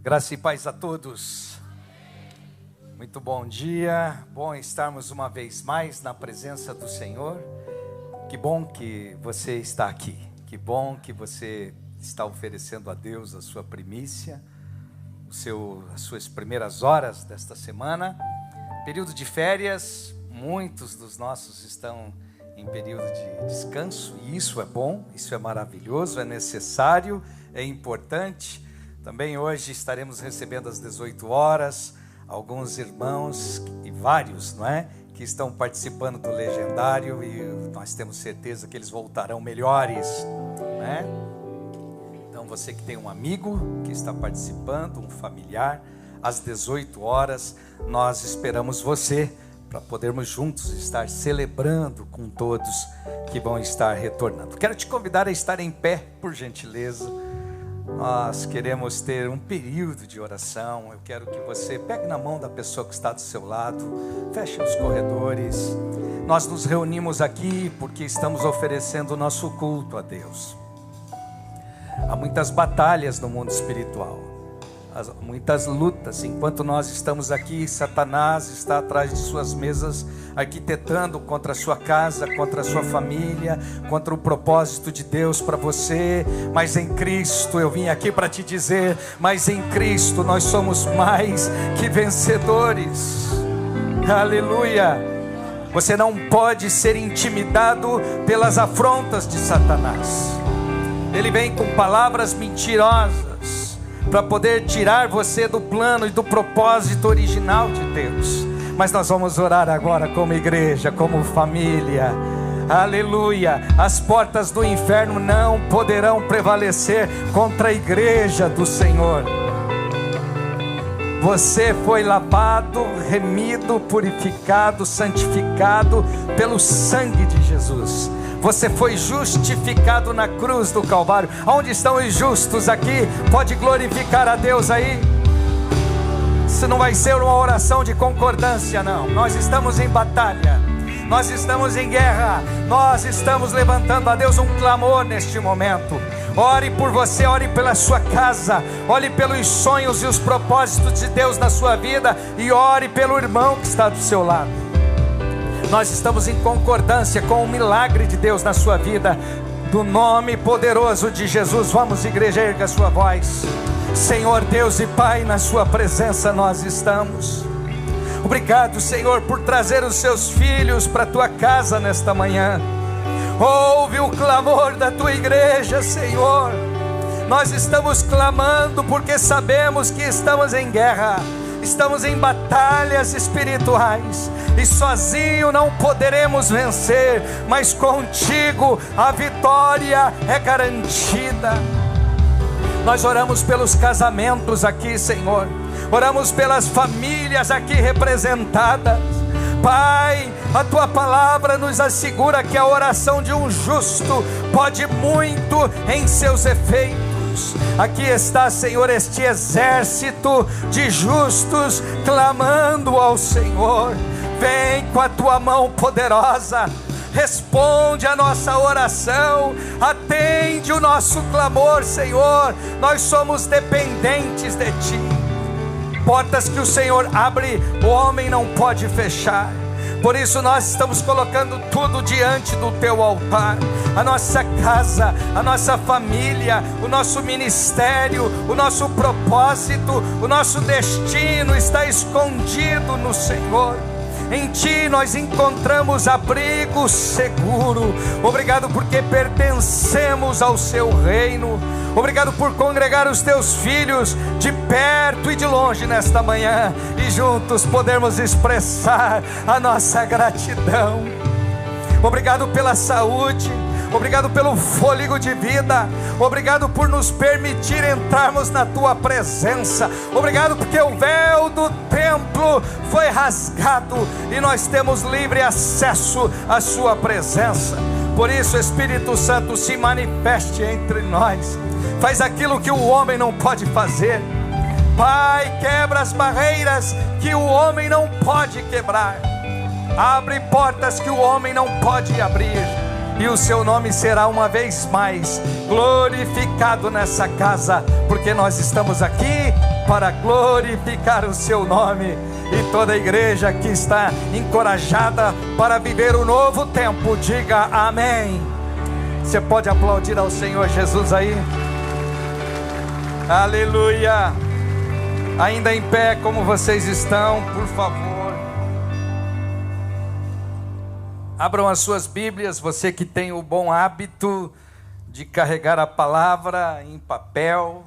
Graça e paz a todos. Muito bom dia, bom estarmos uma vez mais na presença do Senhor. Que bom que você está aqui, que bom que você está oferecendo a Deus a sua primícia, as suas primeiras horas desta semana. Período de férias, muitos dos nossos estão em período de descanso, e isso é bom, isso é maravilhoso, é necessário, é importante. Também hoje estaremos recebendo às 18 horas alguns irmãos e vários, não é? Que estão participando do legendário, e nós temos certeza que eles voltarão melhores, não é? Então você que tem um amigo que está participando, um familiar, às 18 horas nós esperamos você para podermos juntos estar celebrando com todos que vão estar retornando. Quero te convidar a estar em pé, por gentileza. Nós queremos ter um período de oração. Eu quero que você pegue na mão da pessoa que está do seu lado, feche os corredores. Nós nos reunimos aqui porque estamos oferecendo o nosso culto a Deus. Há muitas batalhas no mundo espiritual, há muitas lutas. Enquanto nós estamos aqui, Satanás está atrás de suas mesas, arquitetando contra a sua casa, contra a sua família, contra o propósito de Deus para você. Mas em Cristo, eu vim aqui para te dizer, mas em Cristo nós somos mais que vencedores. Aleluia! Você não pode ser intimidado pelas afrontas de Satanás. Ele vem com palavras mentirosas para poder tirar você do plano e do propósito original de Deus. Mas nós vamos orar agora como igreja, como família. Aleluia! As portas do inferno não poderão prevalecer contra a igreja do Senhor. Você foi lavado, remido, purificado, santificado pelo sangue de Jesus. Você foi justificado na cruz do Calvário. Onde estão os justos aqui? Pode glorificar a Deus aí. Isso não vai ser uma oração de concordância, não. Nós estamos em batalha, nós estamos em guerra, nós estamos levantando a Deus um clamor neste momento. Ore por você, ore pela sua casa, ore pelos sonhos e os propósitos de Deus na sua vida, e ore pelo irmão que está do seu lado. Nós estamos em concordância com o milagre de Deus na sua vida, do nome poderoso de Jesus. Vamos, igreja, erga a sua voz. Senhor Deus e Pai, na sua presença nós estamos. Obrigado, Senhor, por trazer os seus filhos para a tua casa nesta manhã. Ouve o clamor da tua igreja, Senhor. Nós estamos clamando porque sabemos que estamos em guerra, estamos em batalhas espirituais, e sozinho não poderemos vencer, mas contigo a vitória é garantida. Nós oramos pelos casamentos aqui, Senhor. Oramos pelas famílias aqui representadas. Pai, a tua palavra nos assegura que a oração de um justo pode muito em seus efeitos. Aqui está, Senhor, este exército de justos clamando ao Senhor. Vem com a tua mão poderosa, responde a nossa oração, atende o nosso clamor, Senhor. Nós somos dependentes de Ti. Portas que o Senhor abre, o homem não pode fechar. Por isso nós estamos colocando tudo diante do Teu altar. A nossa casa, a nossa família, o nosso ministério, o nosso propósito, o nosso destino está escondido no Senhor. Em Ti nós encontramos abrigo seguro. Obrigado porque pertencemos ao Seu reino. Obrigado por congregar os Teus filhos de perto e de longe nesta manhã, e juntos podermos expressar a nossa gratidão. Obrigado pela saúde, obrigado pelo fôlego de vida, obrigado por nos permitir entrarmos na Tua presença. Obrigado porque o véu do templo foi rasgado e nós temos livre acesso à Sua presença. Por isso, Espírito Santo, se manifeste entre nós. Faz aquilo que o homem não pode fazer. Pai, quebra as barreiras que o homem não pode quebrar. Abre portas que o homem não pode abrir. e o seu nome será uma vez mais glorificado nessa casa, porque nós estamos aqui para glorificar o seu nome. E toda a igreja que está encorajada para viver um novo tempo, diga amém. Você pode aplaudir ao Senhor Jesus aí? Aleluia. Ainda em pé como vocês estão, por favor, abram as suas Bíblias. Você que tem o bom hábito de carregar a palavra em papel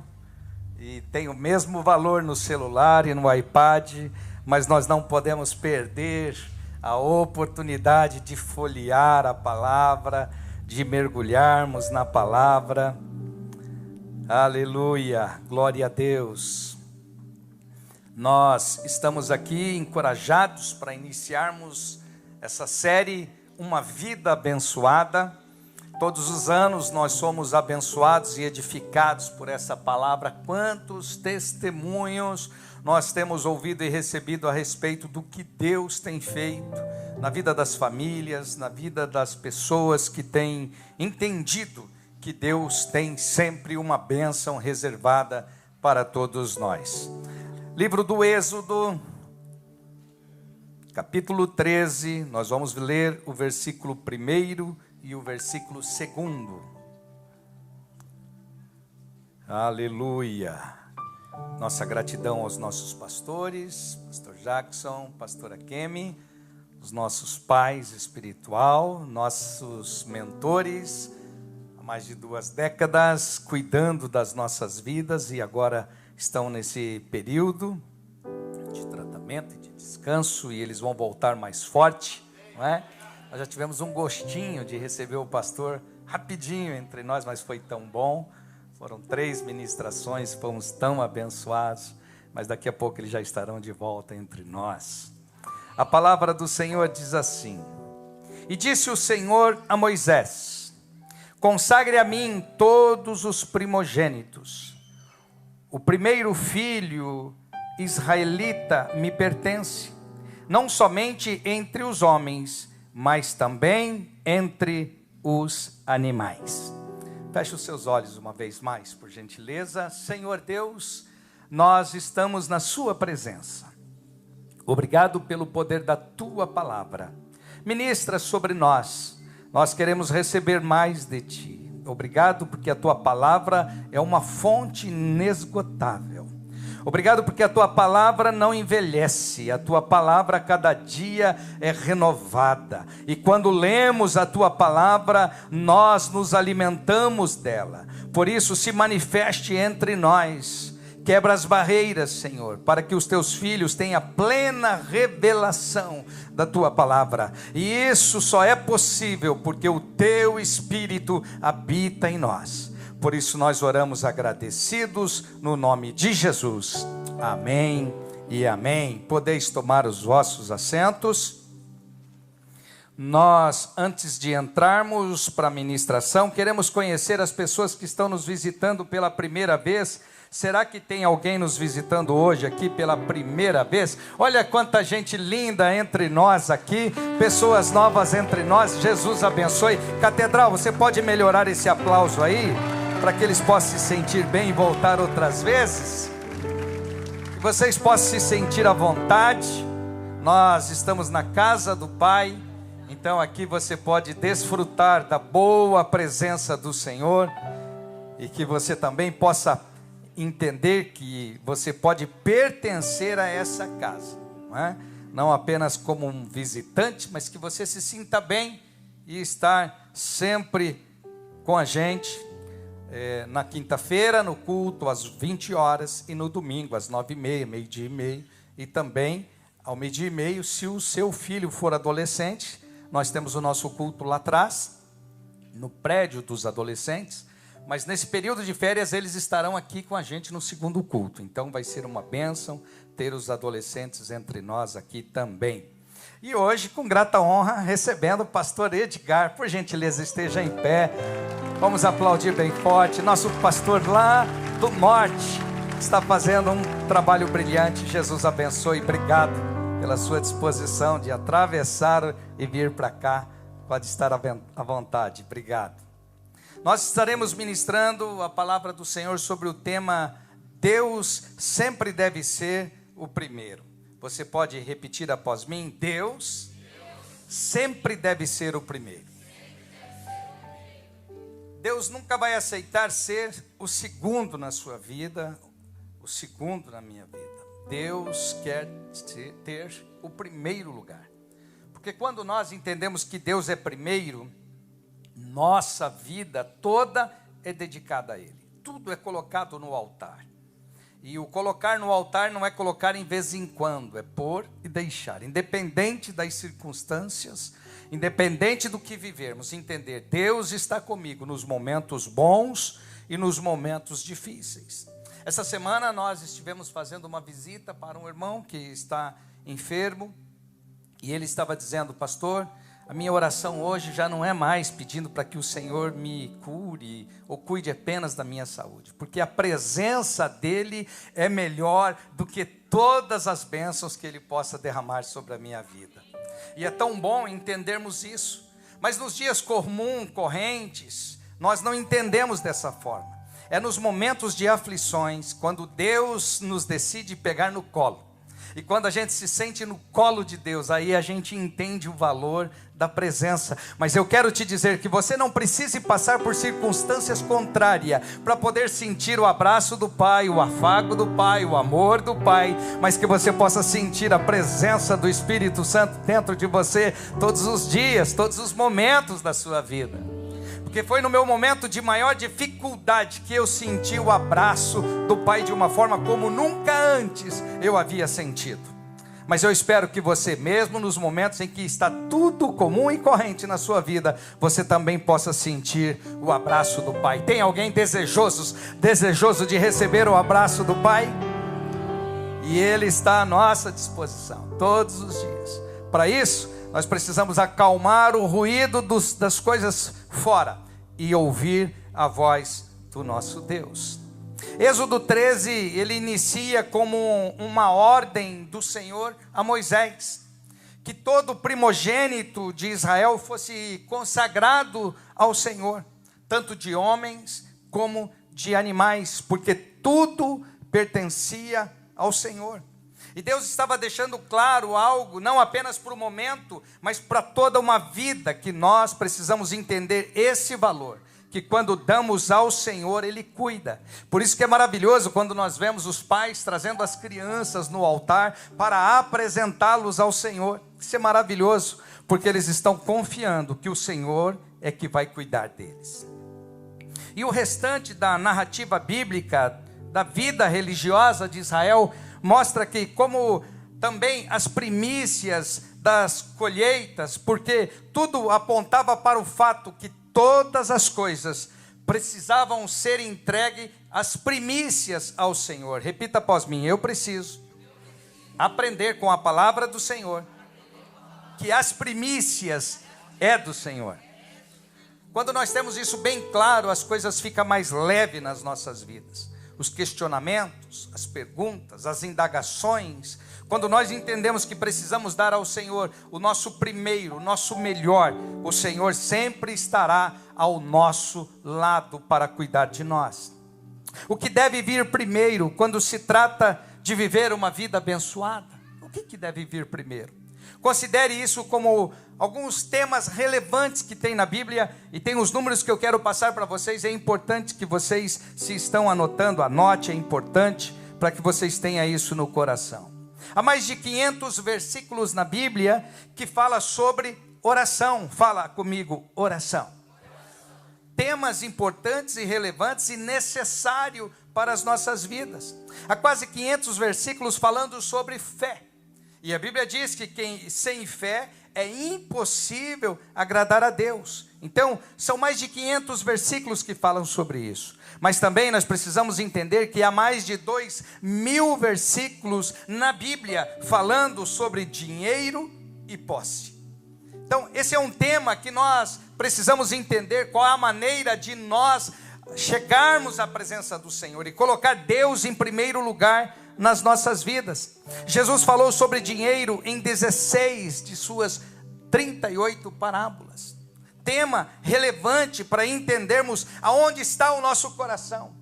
e tem o mesmo valor no celular e no iPad, mas nós não podemos perder a oportunidade de folhear a palavra, de mergulharmos na palavra. Aleluia, glória a Deus. Nós estamos aqui encorajados para iniciarmos essa série Uma Vida Abençoada. Todos os anos nós somos abençoados e edificados por essa palavra. Quantos testemunhos nós temos ouvido e recebido a respeito do que Deus tem feito na vida das famílias, na vida das pessoas que têm entendido que Deus tem sempre uma bênção reservada para todos nós. Livro do Êxodo, capítulo 13, nós vamos ler o versículo 1 e o versículo 2. Aleluia. Nossa gratidão aos nossos pastores, pastor Jackson, pastora Kemi, os nossos pais espiritual, nossos mentores, há mais de 2 décadas, cuidando das nossas vidas e agora estão nesse período de tratamento e de descanso, e eles vão voltar mais forte, não é? Nós já tivemos um gostinho de receber o pastor rapidinho entre nós, mas foi tão bom. Foram 3 ministrações, fomos tão abençoados, mas daqui a pouco eles já estarão de volta entre nós. A palavra do Senhor diz assim: E disse o Senhor a Moisés: Consagre a mim todos os primogênitos. O primeiro filho israelita me pertence, não somente entre os homens, mas também entre os animais. Feche os seus olhos uma vez mais, por gentileza. Senhor Deus, nós estamos na sua presença. Obrigado pelo poder da tua palavra. Ministra sobre nós. Nós queremos receber mais de ti. Obrigado porque a tua palavra é uma fonte inesgotável. Obrigado porque a tua palavra não envelhece, a tua palavra a cada dia é renovada. E quando lemos a tua palavra, nós nos alimentamos dela. Por isso, se manifeste entre nós. Quebra as barreiras, Senhor, para que os teus filhos tenham plena revelação da tua palavra. E isso só é possível porque o teu Espírito habita em nós. Por isso nós oramos agradecidos no nome de Jesus. Amém e amém. Podeis tomar os vossos assentos. Nós, antes de entrarmos para a ministração, queremos conhecer as pessoas que estão nos visitando pela primeira vez. Será que tem alguém nos visitando hoje aqui pela primeira vez? Olha quanta gente linda entre nós aqui, pessoas novas entre nós. Jesus abençoe. Catedral, você pode melhorar esse aplauso aí, para que eles possam se sentir bem e voltar outras vezes? Que vocês possam se sentir à vontade. Nós estamos na casa do Pai, então aqui você pode desfrutar da boa presença do Senhor, e que você também possa entender que você pode pertencer a essa casa, não é? Não apenas como um visitante, mas que você se sinta bem e estar sempre com a gente, na quinta-feira no culto às 20 horas e no domingo às 9h30, meio-dia e meio, e também ao meio-dia e meio, se o seu filho for adolescente, nós temos o nosso culto lá atrás, no prédio dos adolescentes. Mas nesse período de férias eles estarão aqui com a gente no segundo culto. Então vai ser uma bênção ter os adolescentes entre nós aqui também. E hoje, com grata honra, recebendo o pastor Edgar. Por gentileza, esteja em pé. Vamos aplaudir bem forte. Nosso pastor lá do norte está fazendo um trabalho brilhante. Jesus abençoe. Obrigado pela sua disposição de atravessar e vir para cá Pode estar à vontade, obrigado. Nós estaremos ministrando a palavra do Senhor sobre o tema Deus sempre deve ser o primeiro. Você pode repetir após mim? Deus sempre deve ser o primeiro. Deus nunca vai aceitar ser o segundo na sua vida, o segundo na minha vida. Deus quer ter o primeiro lugar. Porque quando nós entendemos que Deus é primeiro, nossa vida toda é dedicada a Ele. Tudo é colocado no altar. E o colocar no altar não é colocar em vez em quando, é pôr e deixar. Independente das circunstâncias, independente do que vivermos, entender, Deus está comigo nos momentos bons e nos momentos difíceis. Essa semana nós estivemos fazendo uma visita para um irmão que está enfermo, e ele estava dizendo: pastor, a minha oração hoje já não é mais pedindo para que o Senhor me cure ou cuide apenas da minha saúde, porque a presença dEle é melhor do que todas as bênçãos que Ele possa derramar sobre a minha vida. E é tão bom entendermos isso, mas nos dias correntes, nós não entendemos dessa forma. É nos momentos de aflições, quando Deus nos decide pegar no colo. E quando a gente se sente no colo de Deus, aí a gente entende o valor da presença. Mas eu quero te dizer que você não precise passar por circunstâncias contrárias para poder sentir o abraço do Pai, o afago do Pai, o amor do Pai, mas que você possa sentir a presença do Espírito Santo dentro de você todos os dias, todos os momentos da sua vida. Porque foi no meu momento de maior dificuldade que eu senti o abraço do Pai de uma forma como nunca antes eu havia sentido. Mas eu espero que você, mesmo nos momentos em que está tudo comum e corrente na sua vida, você também possa sentir o abraço do Pai. Tem alguém desejoso de receber o abraço do Pai? E Ele está à nossa disposição todos os dias. Para isso, nós precisamos acalmar o ruído das coisas fora e ouvir a voz do nosso Deus. Êxodo 13, ele inicia como uma ordem do Senhor a Moisés, que todo primogênito de Israel fosse consagrado ao Senhor, tanto de homens como de animais, porque tudo pertencia ao Senhor. E Deus estava deixando claro algo, não apenas para o momento, mas para toda uma vida, que nós precisamos entender esse valor, que quando damos ao Senhor, Ele cuida. Por isso que é maravilhoso quando nós vemos os pais trazendo as crianças no altar para apresentá-los ao Senhor. Isso é maravilhoso, porque eles estão confiando que o Senhor é que vai cuidar deles. E o restante da narrativa bíblica, da vida religiosa de Israel, mostra que, como também as primícias das colheitas, porque tudo apontava para o fato que todas as coisas precisavam ser entregues as primícias ao Senhor. Repita após mim: eu preciso aprender com a palavra do Senhor que as primícias é do Senhor. Quando nós temos isso bem claro, as coisas ficam mais leves nas nossas vidas. Os questionamentos, as perguntas, as indagações, quando nós entendemos que precisamos dar ao Senhor o nosso primeiro, o nosso melhor, o Senhor sempre estará ao nosso lado para cuidar de nós. O que deve vir primeiro quando se trata de viver uma vida abençoada? O que deve vir primeiro? Considere isso como alguns temas relevantes que tem na Bíblia, e tem os números que eu quero passar para vocês. É importante que vocês, se estão anotando, anote, é importante para que vocês tenham isso no coração. Há mais de 500 versículos na Bíblia que fala sobre oração. Fala comigo, oração. Temas importantes e relevantes e necessários para as nossas vidas. Há quase 500 versículos falando sobre fé. E a Bíblia diz que sem fé é impossível agradar a Deus. Então, são mais de 500 versículos que falam sobre isso. Mas também nós precisamos entender que há mais de 2.000 versículos na Bíblia falando sobre dinheiro e posse. Então, esse é um tema que nós precisamos entender qual é a maneira de nós chegarmos à presença do Senhor e colocar Deus em primeiro lugar nas nossas vidas. Jesus falou sobre dinheiro em 16 de suas 38 parábolas. tema relevante para entendermos aonde está o nosso coração.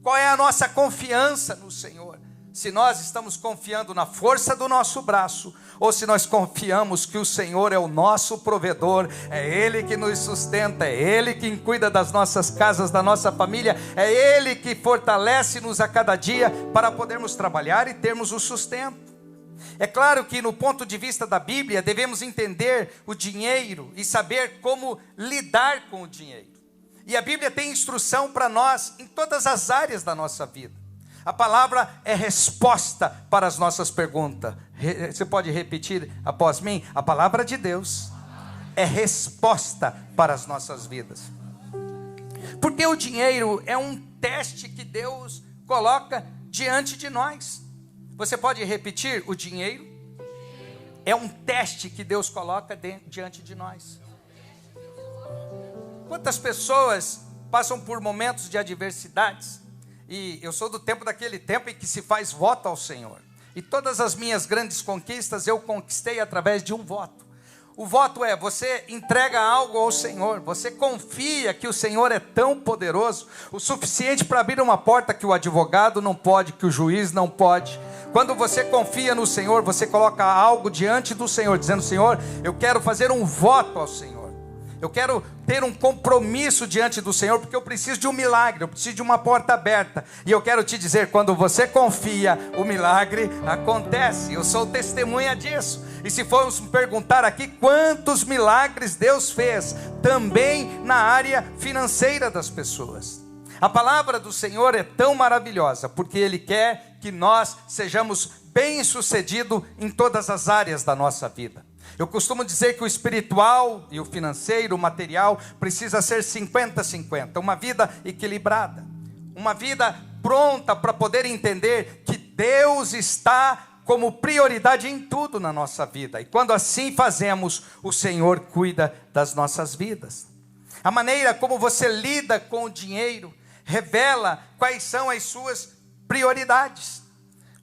Qual é a nossa confiança no Senhor? Se nós estamos confiando na força do nosso braço, ou se nós confiamos que o Senhor é o nosso provedor, é Ele que nos sustenta, é Ele que cuida das nossas casas, da nossa família, é Ele que fortalece-nos a cada dia para podermos trabalhar e termos o sustento. É claro que no ponto de vista da Bíblia, devemos entender o dinheiro e saber como lidar com o dinheiro. E a Bíblia tem instrução para nós em todas as áreas da nossa vida. A palavra é resposta para as nossas perguntas. Você pode repetir após mim? A palavra de Deus é resposta para as nossas vidas. Porque o dinheiro é um teste que Deus coloca diante de nós. Você pode repetir? O dinheiro é um teste que Deus coloca diante de nós. Quantas pessoas passam por momentos de adversidades? E eu sou do tempo daquele tempo em que se faz voto ao Senhor. E todas as minhas grandes conquistas eu conquistei através de um voto. O voto é, você entrega algo ao Senhor, você confia que o Senhor é tão poderoso, o suficiente para abrir uma porta que o advogado não pode, que o juiz não pode. Quando você confia no Senhor, você coloca algo diante do Senhor, dizendo: Senhor, eu quero fazer um voto ao Senhor. Eu quero ter um compromisso diante do Senhor, porque eu preciso de um milagre, eu preciso de uma porta aberta. E eu quero te dizer, quando você confia, o milagre acontece. Eu sou testemunha disso. E se formos perguntar aqui, quantos milagres Deus fez, também na área financeira das pessoas. A palavra do Senhor é tão maravilhosa, porque Ele quer que nós sejamos bem-sucedidos em todas as áreas da nossa vida. Eu costumo dizer que o espiritual e o financeiro, o material, precisa ser 50-50, uma vida equilibrada, uma vida pronta para poder entender que Deus está como prioridade em tudo na nossa vida, e quando assim fazemos, o Senhor cuida das nossas vidas. A maneira como você lida com o dinheiro revela quais são as suas prioridades.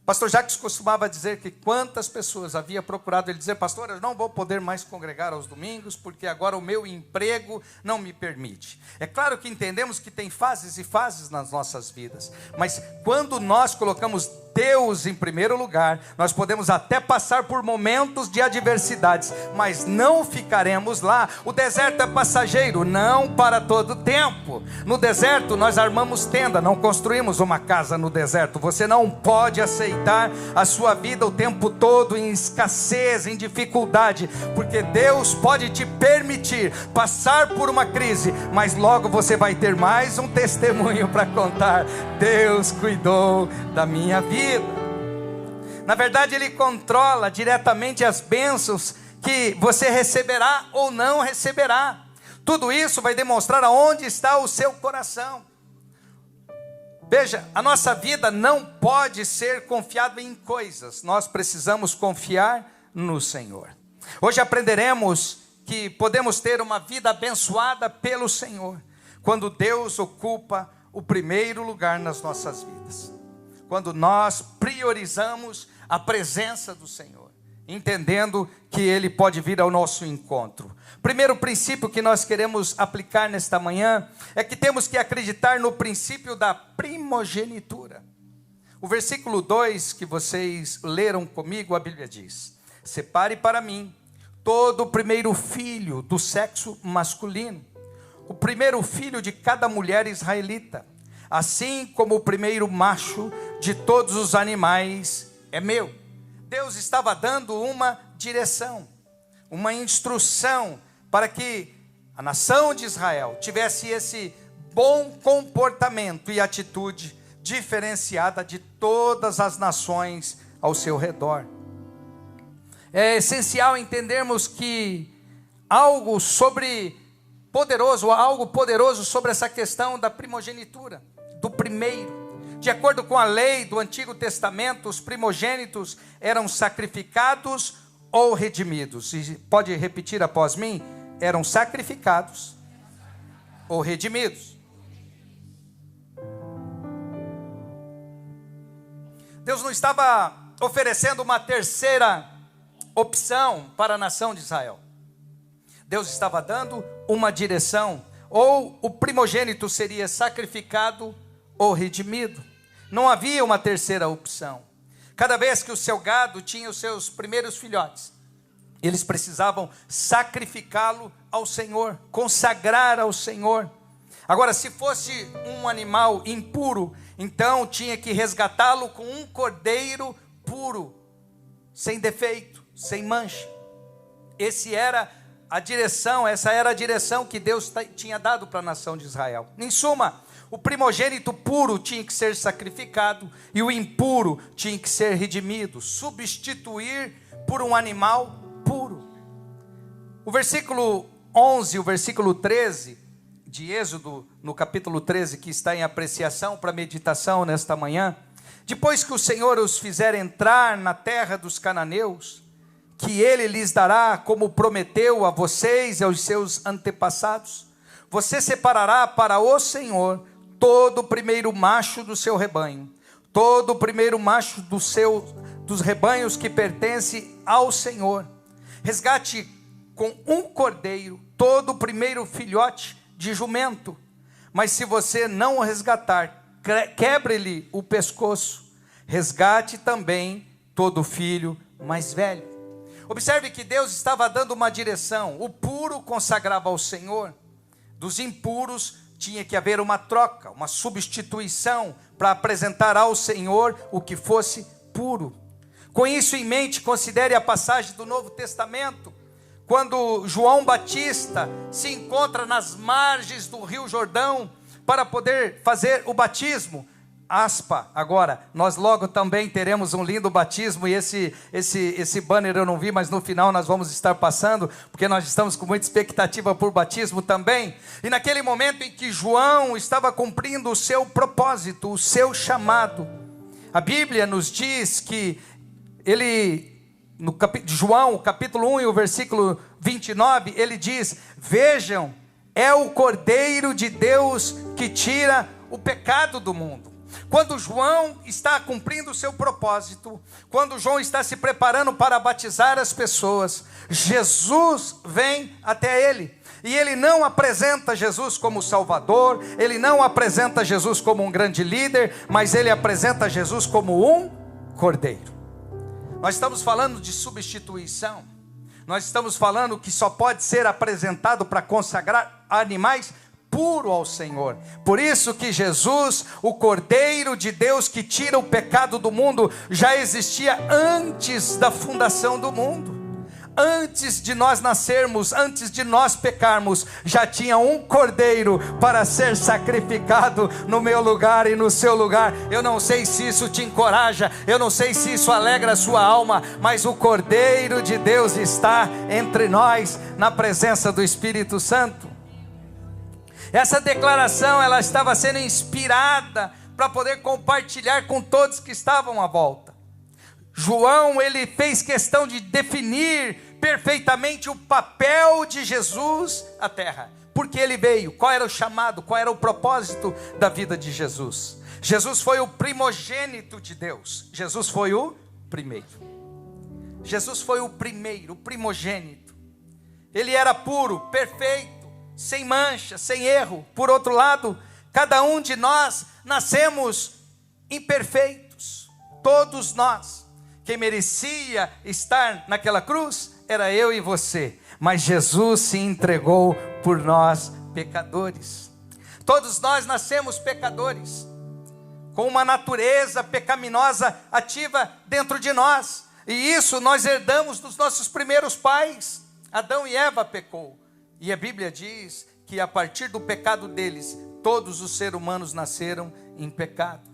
Pastor Jacques costumava dizer que quantas pessoas havia procurado ele dizer: pastor, eu não vou poder mais congregar aos domingos, porque agora o meu emprego não me permite. É claro que entendemos que tem fases e fases nas nossas vidas, mas quando nós colocamos Deus em primeiro lugar, nós podemos até passar por momentos de adversidades, mas não ficaremos lá. O deserto é passageiro, não para todo tempo. No deserto nós armamos tenda, não construímos uma casa no deserto. Você não pode aceitar a sua vida o tempo todo em escassez, em dificuldade, porque Deus pode te permitir passar por uma crise, mas logo você vai ter mais um testemunho para contar: Deus cuidou da minha vida. Na verdade, Ele controla diretamente as bênçãos que você receberá ou não receberá. Tudo isso vai demonstrar aonde está o seu coração. Veja, a nossa vida não pode ser confiada em coisas. Nós precisamos confiar no Senhor. Hoje aprenderemos que podemos ter uma vida abençoada pelo Senhor, quando Deus ocupa o primeiro lugar nas nossas vidas. Quando nós priorizamos a presença do Senhor, entendendo que Ele pode vir ao nosso encontro. Primeiro princípio que nós queremos aplicar nesta manhã é que temos que acreditar no princípio da primogenitura. O versículo 2 que vocês leram comigo, a Bíblia diz: separe para mim todo o primeiro filho do sexo masculino, o primeiro filho de cada mulher israelita, assim como o primeiro macho de todos os animais é meu. Deus estava dando uma direção, uma instrução para que a nação de Israel tivesse esse bom comportamento e atitude diferenciada de todas as nações ao seu redor. É essencial entendermos que algo poderoso sobre essa questão da primogenitura, do primeiro. De acordo com a lei do Antigo Testamento, os primogênitos eram sacrificados ou redimidos. E pode repetir após mim? Eram sacrificados ou redimidos. Deus não estava oferecendo uma terceira opção para a nação de Israel. Deus estava dando uma direção: ou o primogênito seria sacrificado ou redimido. Não havia uma terceira opção. Cada vez que o seu gado tinha os seus primeiros filhotes, eles precisavam sacrificá-lo ao Senhor, consagrar ao Senhor. Agora, se fosse um animal impuro, então tinha que resgatá-lo com um cordeiro puro, sem defeito, sem mancha. Essa era a direção que Deus tinha dado para a nação de Israel. Em suma, o primogênito puro tinha que ser sacrificado e o impuro tinha que ser redimido, substituir por um animal puro. O versículo 11, o versículo 13 de Êxodo, no capítulo 13, que está em apreciação para meditação nesta manhã: depois que o Senhor os fizer entrar na terra dos cananeus, que ele lhes dará, como prometeu a vocês e aos seus antepassados, você separará para o Senhor todo o primeiro macho do seu rebanho, todo o primeiro macho dos rebanhos que pertence ao Senhor. Resgate com um cordeiro todo o primeiro filhote de jumento, mas se você não o resgatar, quebre-lhe o pescoço. Resgate também todo filho mais velho. Observe que Deus estava dando uma direção: o puro consagrava ao Senhor, dos impuros tinha que haver uma troca, uma substituição, para apresentar ao Senhor o que fosse puro. Com isso em mente, considere a passagem do Novo Testamento, quando João Batista se encontra nas margens do Rio Jordão para poder fazer o batismo. Agora, nós logo também teremos um lindo batismo, e esse banner eu não vi, mas no final nós vamos estar passando, porque nós estamos com muita expectativa por batismo também. E naquele momento em que João estava cumprindo o seu propósito, o seu chamado, a Bíblia nos diz que ele, João capítulo 1 e o versículo 29, ele diz: vejam, é o Cordeiro de Deus que tira o pecado do mundo. Quando João está cumprindo o seu propósito, quando João está se preparando para batizar as pessoas, Jesus vem até ele. E ele não apresenta Jesus como Salvador, ele não apresenta Jesus como um grande líder, mas ele apresenta Jesus como um cordeiro. Nós estamos falando de substituição. Nós estamos falando que só pode ser apresentado para consagrar animais puro ao Senhor. Por isso que Jesus, o Cordeiro de Deus que tira o pecado do mundo, já existia antes da fundação do mundo. Antes de nós nascermos, antes de nós pecarmos, já tinha um cordeiro para ser sacrificado no meu lugar e no seu lugar. Eu não sei se isso te encoraja, eu não sei se isso alegra a sua alma, mas o Cordeiro de Deus está entre nós, na presença do Espírito Santo. Essa declaração, ela estava sendo inspirada para poder compartilhar com todos que estavam à volta. João, ele fez questão de definir perfeitamente o papel de Jesus à terra. Porque ele veio, qual era o chamado, qual era o propósito da vida de Jesus. Jesus foi o primogênito de Deus. Jesus foi o primeiro. Jesus foi o primeiro, o primogênito. Ele era puro, perfeito, sem mancha, sem erro. Por outro lado, cada um de nós nascemos imperfeitos. Todos nós. Quem merecia estar naquela cruz era eu e você. Mas Jesus se entregou por nós, pecadores. Todos nós nascemos pecadores, com uma natureza pecaminosa ativa dentro de nós. E isso nós herdamos dos nossos primeiros pais. Adão e Eva pecou. E a Bíblia diz que a partir do pecado deles, todos os seres humanos nasceram em pecado.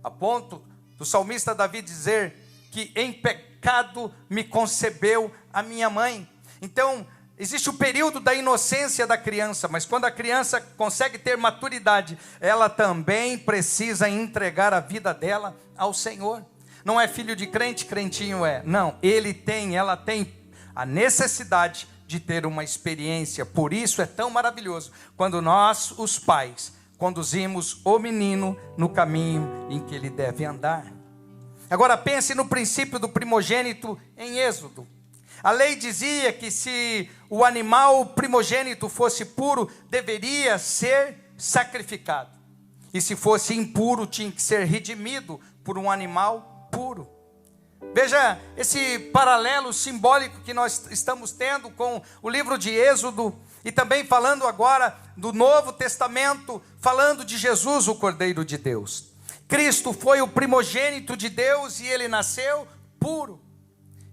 A ponto do salmista Davi dizer que em pecado me concebeu a minha mãe. Então, existe o período da inocência da criança, mas quando a criança consegue ter maturidade, ela também precisa entregar a vida dela ao Senhor. Não é filho de crente, crentinho é. Não, ela tem a necessidade de ter uma experiência. Por isso é tão maravilhoso quando nós, os pais, conduzimos o menino no caminho em que ele deve andar. Agora pense no princípio do primogênito em Êxodo. A lei dizia que se o animal primogênito fosse puro, deveria ser sacrificado. E se fosse impuro, tinha que ser redimido por um animal puro. Veja esse paralelo simbólico que nós estamos tendo com o livro de Êxodo, e também falando agora do Novo Testamento, falando de Jesus, o Cordeiro de Deus. Cristo foi o primogênito de Deus e ele nasceu puro.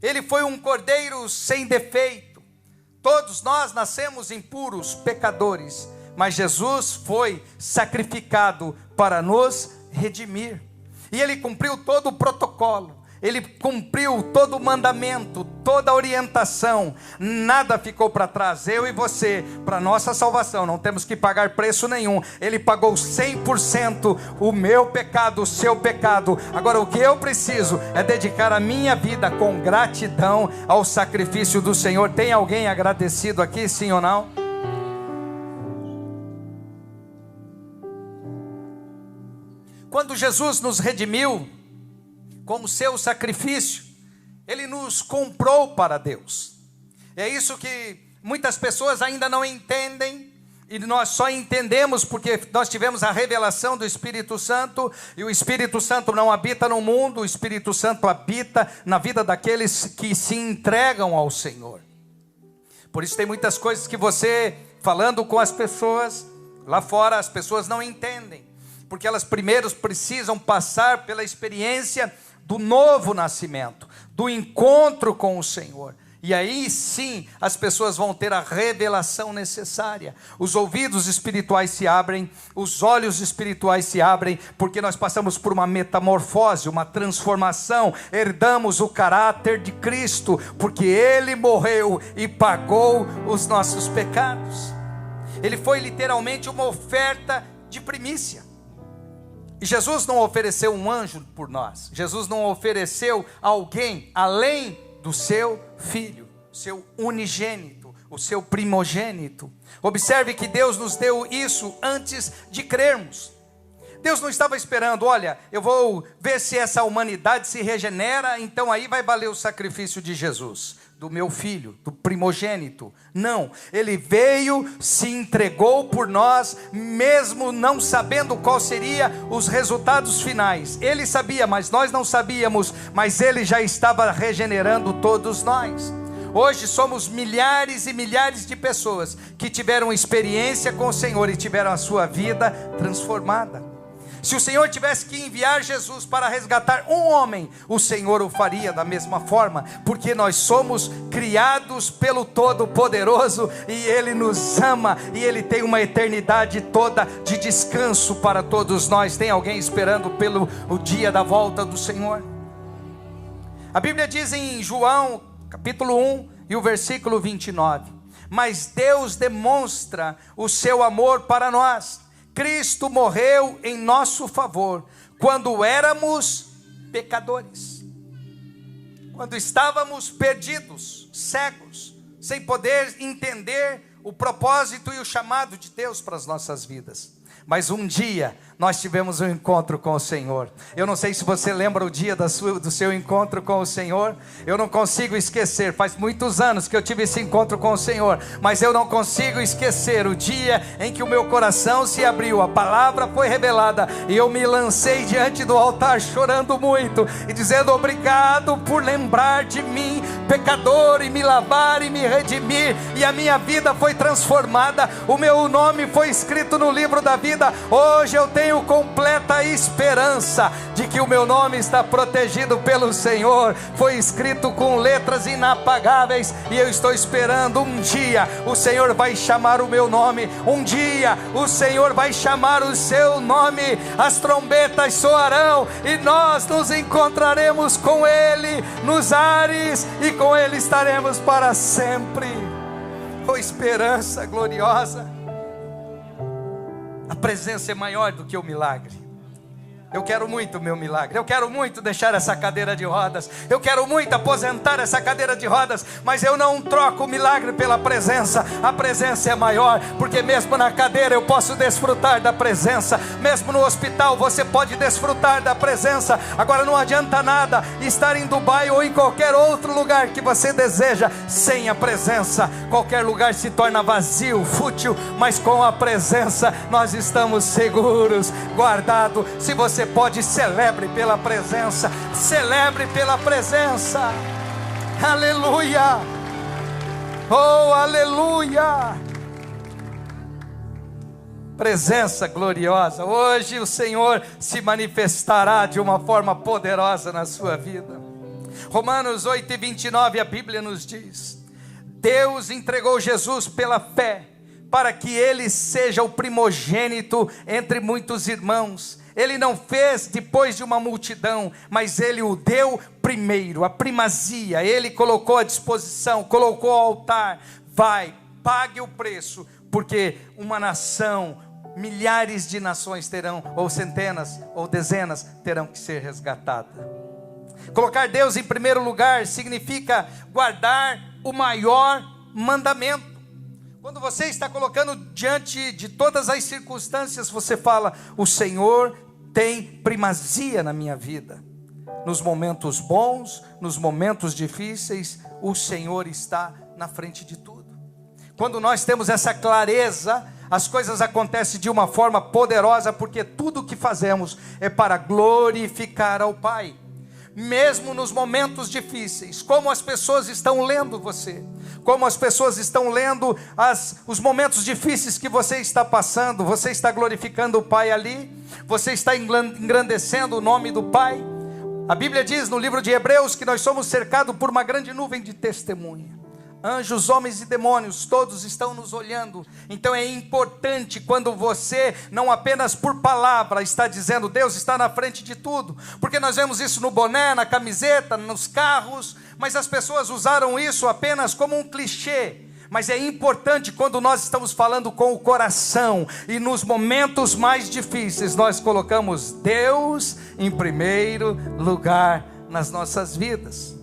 Ele foi um cordeiro sem defeito. Todos nós nascemos impuros, pecadores, mas Jesus foi sacrificado para nos redimir. E ele cumpriu todo o protocolo. Ele cumpriu todo o mandamento, toda a orientação, nada ficou para trás. Eu e você, para nossa salvação, não temos que pagar preço nenhum. Ele pagou 100% o meu pecado, o seu pecado. Agora o que eu preciso é dedicar a minha vida com gratidão ao sacrifício do Senhor. Tem alguém agradecido aqui, sim ou não? Quando Jesus nos redimiu como seu sacrifício, ele nos comprou para Deus. É isso que muitas pessoas ainda não entendem, e nós só entendemos porque nós tivemos a revelação do Espírito Santo, e o Espírito Santo não habita no mundo, o Espírito Santo habita na vida daqueles que se entregam ao Senhor. Por isso tem muitas coisas que você, falando com as pessoas lá fora, as pessoas não entendem, porque elas primeiro precisam passar pela experiência do novo nascimento, do encontro com o Senhor. E aí sim as pessoas vão ter a revelação necessária. Os ouvidos espirituais se abrem, os olhos espirituais se abrem, porque nós passamos por uma metamorfose, uma transformação. Herdamos o caráter de Cristo, porque Ele morreu e pagou os nossos pecados. Ele foi literalmente uma oferta de primícia. E Jesus não ofereceu um anjo por nós. Jesus não ofereceu alguém além do seu filho, seu unigênito, o seu primogênito. Observe que Deus nos deu isso antes de crermos. Deus não estava esperando, olha, eu vou ver se essa humanidade se regenera, então aí vai valer o sacrifício de Jesus, do meu filho, do primogênito. Não, ele veio, se entregou por nós, mesmo não sabendo qual seria os resultados finais. Ele sabia, mas nós não sabíamos, mas ele já estava regenerando todos nós. Hoje somos milhares e milhares de pessoas que tiveram experiência com o Senhor e tiveram a sua vida transformada. Se o Senhor tivesse que enviar Jesus para resgatar um homem, o Senhor o faria da mesma forma, porque nós somos criados pelo Todo-Poderoso, e Ele nos ama, e Ele tem uma eternidade toda de descanso para todos nós. Tem alguém esperando pelo o dia da volta do Senhor? A Bíblia diz em João, capítulo 1, e o versículo 29, mas Deus demonstra o seu amor para nós. Cristo morreu em nosso favor, quando éramos pecadores, quando estávamos perdidos, cegos, sem poder entender o propósito e o chamado de Deus para as nossas vidas. Mas um dia nós tivemos um encontro com o Senhor. Eu não sei se você lembra o dia do seu encontro com o Senhor. Eu não consigo esquecer. Faz muitos anos que eu tive esse encontro com o Senhor, mas eu não consigo esquecer o dia em que o meu coração se abriu, a palavra foi revelada, e eu me lancei diante do altar chorando muito e dizendo: obrigado por lembrar de mim, pecador, e me lavar e me redimir, e a minha vida foi transformada, o meu nome foi escrito no livro da vida. Hoje eu tenho completa esperança de que o meu nome está protegido pelo Senhor, foi escrito com letras inapagáveis, e eu estou esperando um dia o Senhor vai chamar o meu nome, um dia o Senhor vai chamar o seu nome, as trombetas soarão e nós nos encontraremos com Ele nos ares, e com Ele estaremos para sempre. Oh, esperança gloriosa! A presença é maior do que o milagre. Eu quero muito o meu milagre, eu quero muito deixar essa cadeira de rodas, eu quero muito aposentar essa cadeira de rodas, mas eu não troco o milagre pela presença. A presença é maior, porque mesmo na cadeira eu posso desfrutar da presença, mesmo no hospital você pode desfrutar da presença. Agora não adianta nada estar em Dubai ou em qualquer outro lugar que você deseja sem a presença. Qualquer lugar se torna vazio, fútil, mas com a presença nós estamos seguros, guardados. Se você pode, celebre pela presença, celebre pela presença. Aleluia, oh aleluia. Presença gloriosa. Hoje o Senhor se manifestará de uma forma poderosa na sua vida. Romanos 8:29, a Bíblia nos diz: Deus entregou Jesus pela fé, para que ele seja o primogênito entre muitos irmãos. Ele não fez depois de uma multidão, mas ele o deu primeiro, a primazia. Ele colocou à disposição, colocou ao altar. Vai, pague o preço, porque uma nação, milhares de nações terão, ou centenas, ou dezenas, terão que ser resgatadas. Colocar Deus em primeiro lugar significa guardar o maior mandamento. Quando você está colocando diante de todas as circunstâncias, você fala: o Senhor tem primazia na minha vida. Nos momentos bons, nos momentos difíceis, o Senhor está na frente de tudo. Quando nós temos essa clareza, as coisas acontecem de uma forma poderosa, porque tudo o que fazemos é para glorificar ao Pai. Mesmo nos momentos difíceis, como as pessoas estão lendo você, como as pessoas estão lendo os momentos difíceis que você está passando, você está glorificando o Pai ali, você está engrandecendo o nome do Pai. A Bíblia diz no livro de Hebreus que nós somos cercados por uma grande nuvem de testemunha. Anjos, homens e demônios, todos estão nos olhando. Então é importante quando você, não apenas por palavra, está dizendo Deus está na frente de tudo, porque nós vemos isso no boné, na camiseta, nos carros, mas as pessoas usaram isso apenas como um clichê. Mas é importante quando nós estamos falando com o coração, e nos momentos mais difíceis nós colocamos Deus em primeiro lugar nas nossas vidas.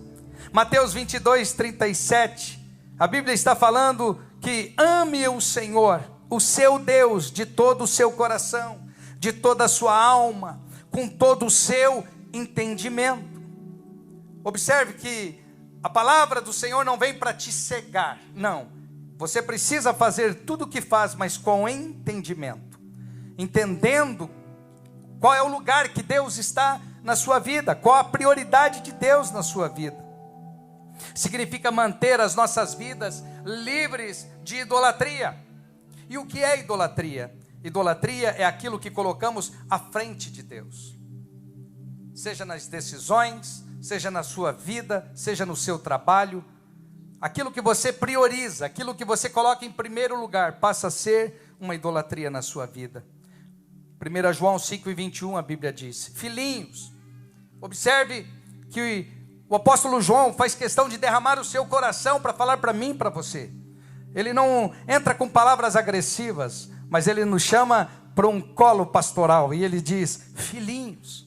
Mateus 22:37, a Bíblia está falando que ame o Senhor, o seu Deus, de todo o seu coração, de toda a sua alma, com todo o seu entendimento. Observe que a palavra do Senhor não vem para te cegar, não. Você precisa fazer tudo o que faz, mas com entendimento, entendendo qual é o lugar que Deus está na sua vida, qual a prioridade de Deus na sua vida. Significa manter as nossas vidas livres de idolatria. E o que é idolatria? Idolatria é aquilo que colocamos à frente de Deus, seja nas decisões, seja na sua vida, seja no seu trabalho. Aquilo que você prioriza, aquilo que você coloca em primeiro lugar, passa a ser uma idolatria na sua vida. 1 João 5:21, a Bíblia diz: filhinhos, observe que o apóstolo João faz questão de derramar o seu coração para falar para mim e para você. Ele não entra com palavras agressivas, mas ele nos chama para um colo pastoral, e ele diz: filhinhos,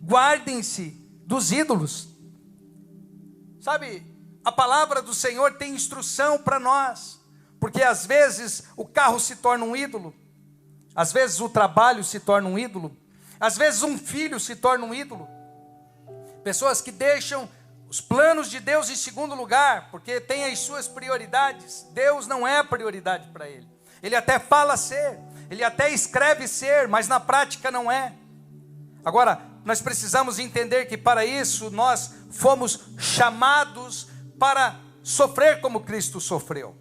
guardem-se dos ídolos. Sabe, a palavra do Senhor tem instrução para nós, porque às vezes o carro se torna um ídolo, às vezes o trabalho se torna um ídolo, às vezes um filho se torna um ídolo. Pessoas que deixam os planos de Deus em segundo lugar, porque tem as suas prioridades. Deus não é a prioridade para ele. Ele até fala ser, ele até escreve ser, mas na prática não é. Agora, nós precisamos entender que para isso nós fomos chamados para sofrer como Cristo sofreu.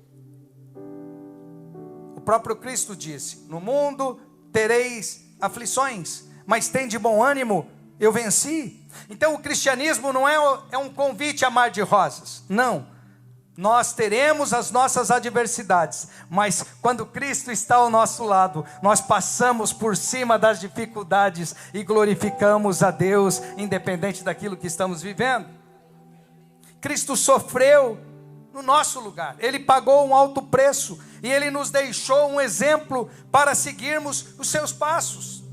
O próprio Cristo disse: no mundo tereis aflições, mas tende bom ânimo, eu venci. Então o cristianismo não é um convite a mar de rosas, não. Nós teremos as nossas adversidades, mas quando Cristo está ao nosso lado, nós passamos por cima das dificuldades e glorificamos a Deus, independente daquilo que estamos vivendo. Cristo sofreu no nosso lugar, Ele pagou um alto preço, e Ele nos deixou um exemplo para seguirmos os seus passos.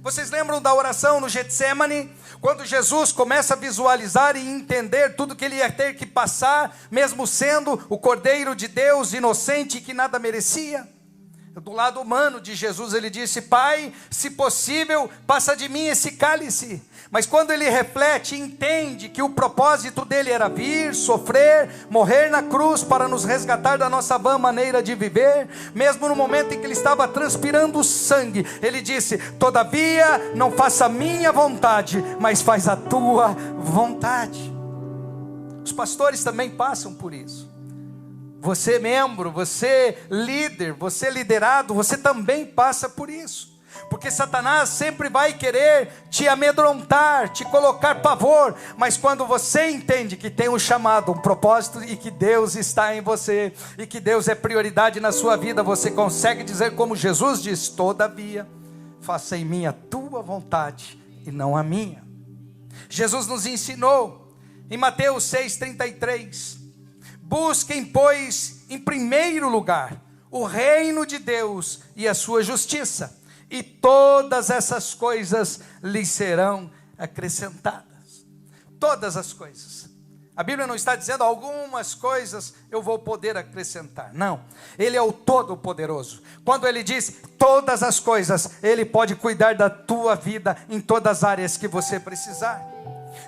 Vocês lembram da oração no Getsemane? Quando Jesus começa a visualizar e entender tudo que ele ia ter que passar, mesmo sendo o Cordeiro de Deus, inocente, que nada merecia. Do lado humano de Jesus, ele disse: Pai, se possível, passa de mim esse cálice. Mas quando ele reflete e entende que o propósito dele era vir, sofrer, morrer na cruz para nos resgatar da nossa vã maneira de viver, mesmo no momento em que ele estava transpirando sangue, ele disse: todavia não faça a minha vontade, mas faz a tua vontade. Os pastores também passam por isso. Você membro, você líder, você liderado, você também passa por isso. Porque Satanás sempre vai querer te amedrontar, te colocar pavor. Mas quando você entende que tem um chamado, um propósito, e que Deus está em você, e que Deus é prioridade na sua vida, você consegue dizer como Jesus diz: todavia, faça em mim a tua vontade e não a minha. Jesus nos ensinou em Mateus 6,33: busquem, pois, em primeiro lugar o reino de Deus e a sua justiça, e todas essas coisas lhes serão acrescentadas. Todas as coisas. A Bíblia não está dizendo algumas coisas eu vou poder acrescentar. Não, Ele é o Todo-Poderoso. Quando Ele diz todas as coisas, Ele pode cuidar da tua vida em todas as áreas que você precisar.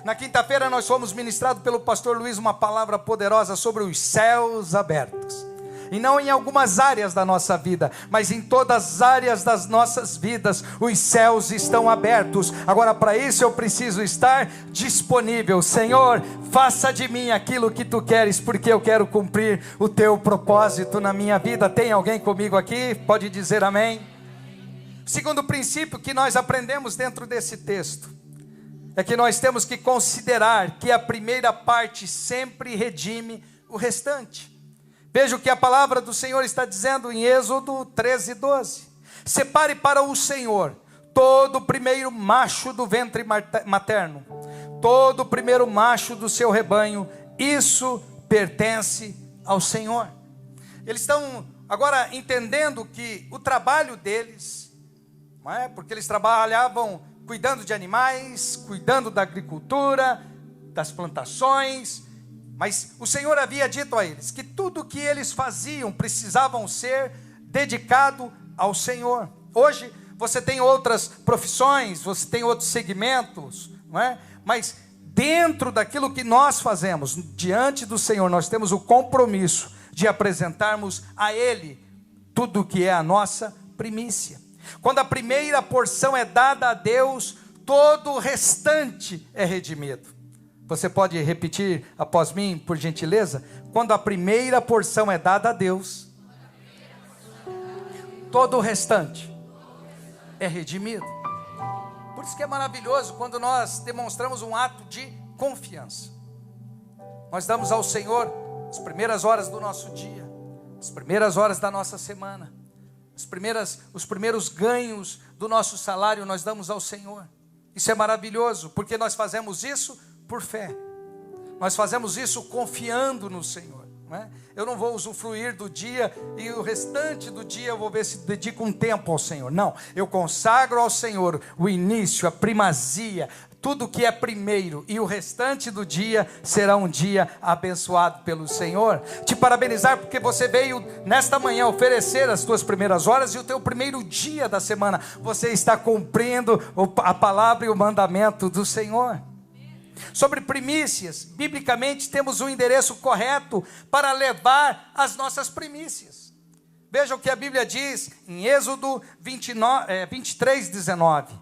Na quinta-feira nós fomos ministrados pelo pastor Luiz uma palavra poderosa sobre os céus abertos. E não em algumas áreas da nossa vida, mas em todas as áreas das nossas vidas, os céus estão abertos. Agora, para isso eu preciso estar disponível. Senhor, faça de mim aquilo que tu queres, porque eu quero cumprir o teu propósito na minha vida. Tem alguém comigo aqui? Pode dizer amém? Segundo princípio que nós aprendemos dentro desse texto, é que nós temos que considerar que a primeira parte sempre redime o restante. Veja o que a palavra do Senhor está dizendo em Êxodo 13:12. Separe para o Senhor todo o primeiro macho do ventre materno, todo o primeiro macho do seu rebanho, isso pertence ao Senhor. Eles estão agora entendendo que o trabalho deles, não é? Porque eles trabalhavam cuidando de animais, cuidando da agricultura, das plantações, mas o Senhor havia dito a eles que tudo o que eles faziam precisavam ser dedicado ao Senhor. Hoje você tem outras profissões, você tem outros segmentos, não é? Mas dentro daquilo que nós fazemos diante do Senhor, nós temos o compromisso de apresentarmos a Ele tudo o que é a nossa primícia. Quando a primeira porção é dada a Deus, todo o restante é redimido. Você pode repetir após mim, por gentileza? Quando a primeira porção é dada a Deus, todo o restante é redimido. Por isso que é maravilhoso quando nós demonstramos um ato de confiança. Nós damos ao Senhor as primeiras horas do nosso dia, as primeiras horas da nossa semana, os primeiros ganhos do nosso salário nós damos ao Senhor. Isso é maravilhoso, porque nós fazemos isso por fé. Nós fazemos isso confiando no Senhor, não é? Eu não vou usufruir do dia e o restante do dia eu vou ver se dedico um tempo ao Senhor. Não, eu consagro ao Senhor o início, a primazia, tudo que é primeiro, e o restante do dia será um dia abençoado pelo Senhor. Te parabenizar porque você veio nesta manhã oferecer as tuas primeiras horas e o teu primeiro dia da semana. Você está cumprindo a palavra e o mandamento do Senhor. Sobre primícias, biblicamente temos um endereço correto para levar as nossas primícias. Veja o que a Bíblia diz em Êxodo 23:19.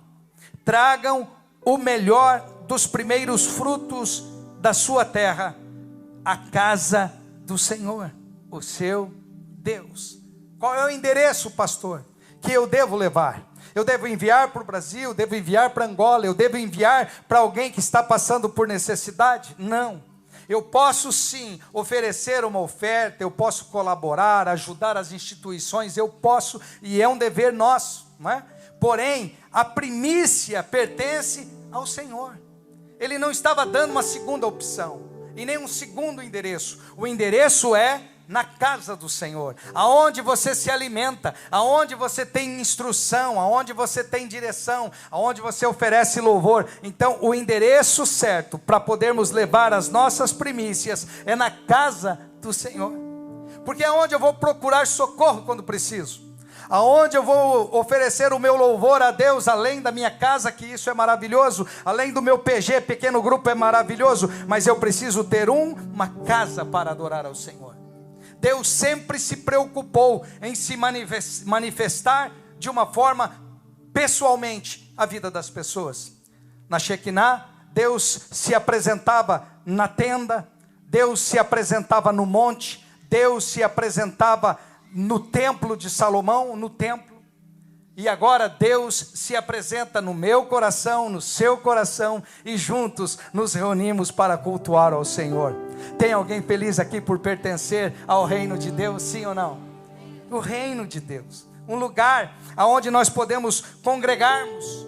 Tragam o melhor dos primeiros frutos da sua terra à casa do Senhor, o seu Deus. Qual é o endereço, pastor, que eu devo levar? Eu devo enviar para o Brasil, devo enviar para Angola, eu devo enviar para alguém que está passando por necessidade? Não. Eu posso sim oferecer uma oferta, eu posso colaborar, ajudar as instituições, eu posso, e é um dever nosso, não é? Porém, a primícia pertence ao Senhor. Ele não estava dando uma segunda opção, e nem um segundo endereço. O endereço é na casa do Senhor, aonde você se alimenta, aonde você tem instrução, aonde você tem direção, aonde você oferece louvor. Então o endereço certo para podermos levar as nossas primícias é na casa do Senhor, porque é onde eu vou procurar socorro quando preciso, aonde eu vou oferecer o meu louvor a Deus, além da minha casa, que isso é maravilhoso, além do meu PG, pequeno grupo, é maravilhoso, mas eu preciso ter uma casa para adorar ao Senhor. Deus sempre se preocupou em se manifestar de uma forma pessoalmente à vida das pessoas. Na Shekinah, Deus se apresentava na tenda, Deus se apresentava no monte, Deus se apresentava no templo de Salomão, no templo. E agora Deus se apresenta no meu coração, no seu coração, e juntos nos reunimos para cultuar ao Senhor. Tem alguém feliz aqui por pertencer ao reino de Deus, sim ou não? O reino de Deus, um lugar onde nós podemos congregarmos,